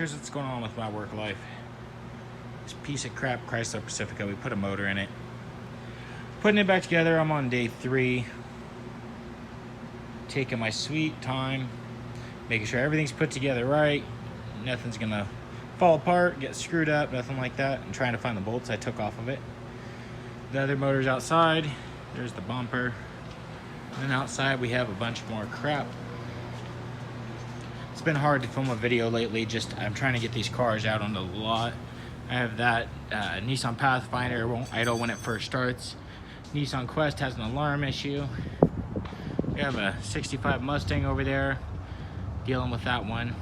here's what's going on with my work life. This piece of crap Chrysler Pacifica, we put a motor in it. Putting it back together, I'm on day 3. Taking my sweet time, making sure everything's put together right. Nothing's gonna fall apart, get screwed up, nothing like that. I'm trying to find the bolts I took off of it. The other motor's outside. There's the bumper. And then outside we have a bunch more crap. It's been hard to film a video lately, I'm trying to get these cars out on the lot. I have that Nissan Pathfinder, won't idle when it first starts. Nissan Quest has an alarm issue. We have a 65 Mustang over there, dealing with that one.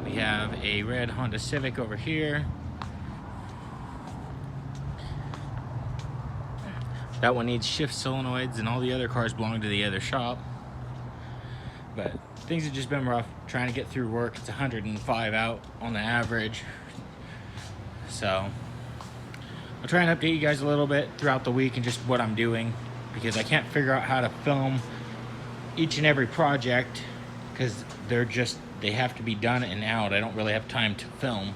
We have a red Honda Civic over here. That one needs shift solenoids, and all the other cars belong to the other shop. But things have just been rough trying to get through work. It's 105 out on the average. So I'll try and update you guys a little bit throughout the week and just what I'm doing, because I can't figure out how to film each and every project because they have to be done and out. I don't really have time to film.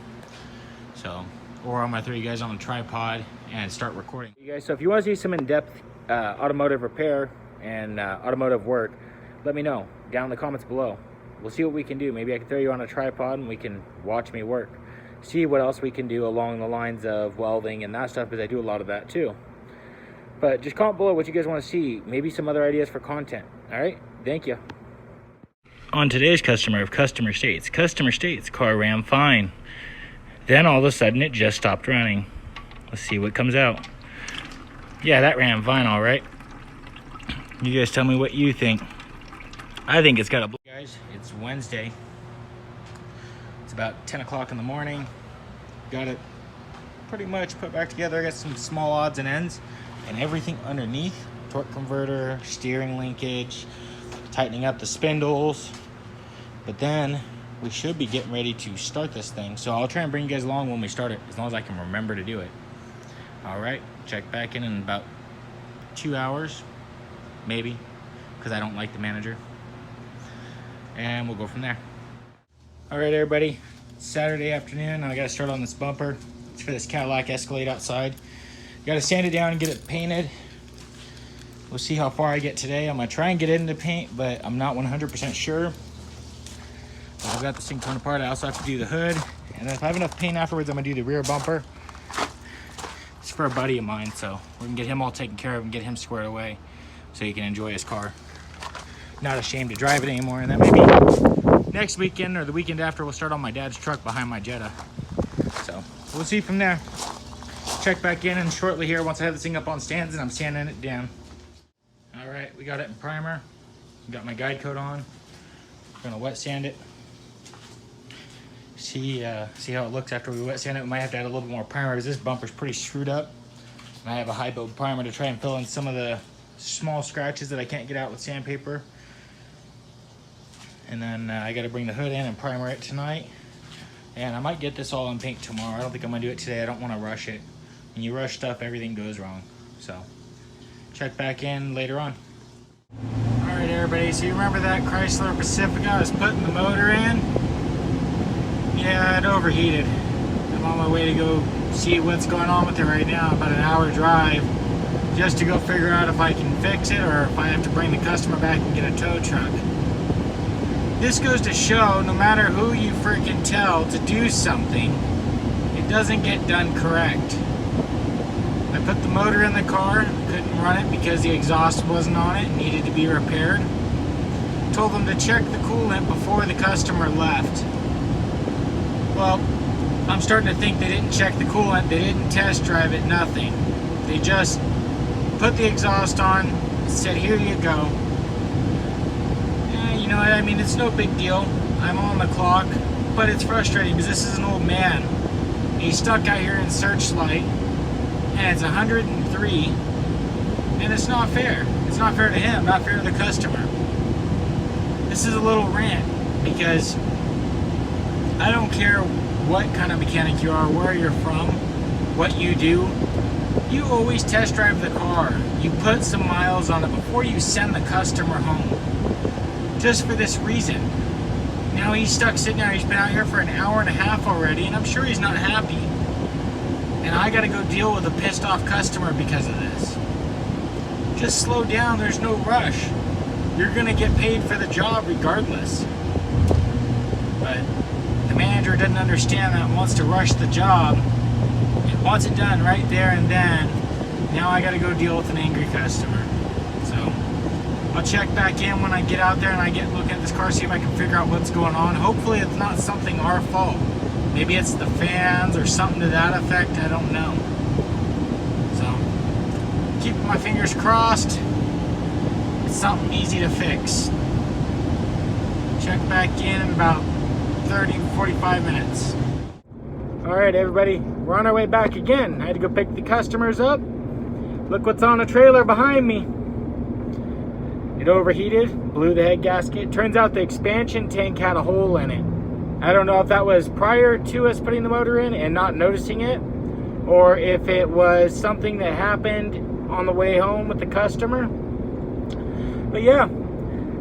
So, or I'm gonna throw you guys on a tripod and start recording. You guys, so if you want to see some in-depth automotive repair and automotive work, let me know down in the comments below. We'll see what we can do. Maybe I can throw you on a tripod and we can watch me work. See what else we can do along the lines of welding and that stuff, because I do a lot of that too. But just comment below what you guys want to see. Maybe some other ideas for content. All right, thank you. On today's customer of customer states, car ran fine. Then all of a sudden it just stopped running. Let's see what comes out. Yeah, that ran fine, all right. You guys tell me what you think. I think it's got a... Guys, it's Wednesday. It's about 10 o'clock in the morning. Got it pretty much put back together. I got some small odds and ends and everything underneath. Torque converter, steering linkage, tightening up the spindles. But then we should be getting ready to start this thing. So I'll try and bring you guys along when we start it, as long as I can remember to do it. All right, check back in about 2 hours, maybe, because I don't like the manager. And we'll go from there. All right, everybody, it's Saturday afternoon. I gotta start on this bumper. It's for this Cadillac Escalade outside. Gotta sand it down and get it painted. We'll see how far I get today. I'm gonna try and get it into paint, but I'm not 100% sure. But I've got this thing torn apart. I also have to do the hood. And then if I have enough paint afterwards, I'm gonna do the rear bumper. It's for a buddy of mine, so we can get him all taken care of and get him squared away so he can enjoy his car. Not ashamed to drive it anymore. And then maybe next weekend or the weekend after, we'll start on my dad's truck behind my Jetta. So we'll see from there. Check back in and shortly here once I have this thing up on stands and I'm sanding it down. All right, we got it in primer. Got my guide coat on. We're gonna wet sand it. See how it looks after we wet sand it. We might have to add a little bit more primer because this bumper's pretty screwed up. And I have a high build primer to try and fill in some of the small scratches that I can't get out with sandpaper. And then I gotta bring the hood in and primer it tonight. And I might get this all in paint tomorrow. I don't think I'm gonna do it today. I don't wanna rush it. When you rush stuff, everything goes wrong. So check back in later on. All right, everybody, so you remember that Chrysler Pacifica I was putting the motor in? Yeah, it overheated. I'm on my way to go see what's going on with it right now. About an hour drive just to go figure out if I can fix it or if I have to bring the customer back and get a tow truck. This goes to show, no matter who you freaking tell to do something, it doesn't get done correct. I put the motor in the car, couldn't run it because the exhaust wasn't on it, needed to be repaired. Told them to check the coolant before the customer left. Well, I'm starting to think they didn't check the coolant, they didn't test drive it, nothing. They just put the exhaust on, said, here you go. You know what I mean? It's no big deal. I'm on the clock, but it's frustrating because this is an old man. He's stuck out here in Searchlight, and it's 103, and it's not fair. It's not fair to him, not fair to the customer. This is a little rant because I don't care what kind of mechanic you are, where you're from, what you do. You always test drive the car. You put some miles on it before you send the customer home. Just for this reason. Now he's stuck sitting there. He's been out here for an hour and a half already, and I'm sure he's not happy. And I gotta go deal with a pissed off customer because of this. Just slow down, there's no rush. You're gonna get paid for the job regardless. But the manager doesn't understand that and wants to rush the job. It wants it done right there and then. Now I gotta go deal with an angry customer. So I'll check back in when I get out there and I get looking at this car, see if I can figure out what's going on. Hopefully it's not something our fault. Maybe it's the fans or something to that effect, I don't know. So, keeping my fingers crossed. It's something easy to fix. Check back in about 30, 45 minutes. Alright everybody, we're on our way back again. I had to go pick the customers up. Look what's on the trailer behind me. It overheated, blew the head gasket. Turns out the expansion tank had a hole in it. I don't know if that was prior to us putting the motor in and not noticing it, or if it was something that happened on the way home with the customer. But yeah,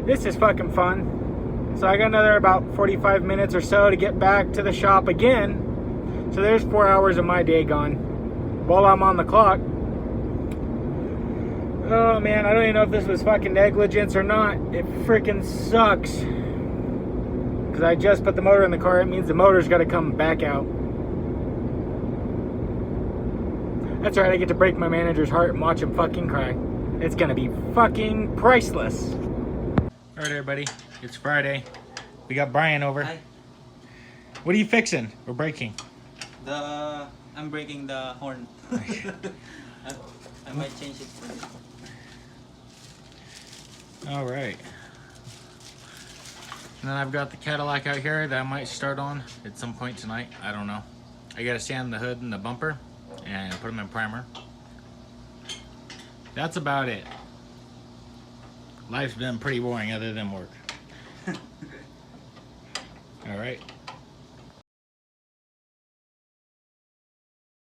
this is fucking fun. So I got another about 45 minutes or so to get back to the shop again. So there's 4 hours of my day gone while I'm on the clock. Oh man, I don't even know if this was fucking negligence or not. It freaking sucks. Because I just put the motor in the car, it means the motor's got to come back out. That's right, I get to break my manager's heart and watch him fucking cry. It's going to be fucking priceless. Alright everybody, it's Friday. We got Brian over. Hi. What are you fixing or breaking? I'm breaking the horn. I might change it. Alright. And then I've got the Cadillac out here that I might start on at some point tonight. I don't know. I gotta sand the hood and the bumper and put them in primer. That's about it. Life's been pretty boring other than work. Alright.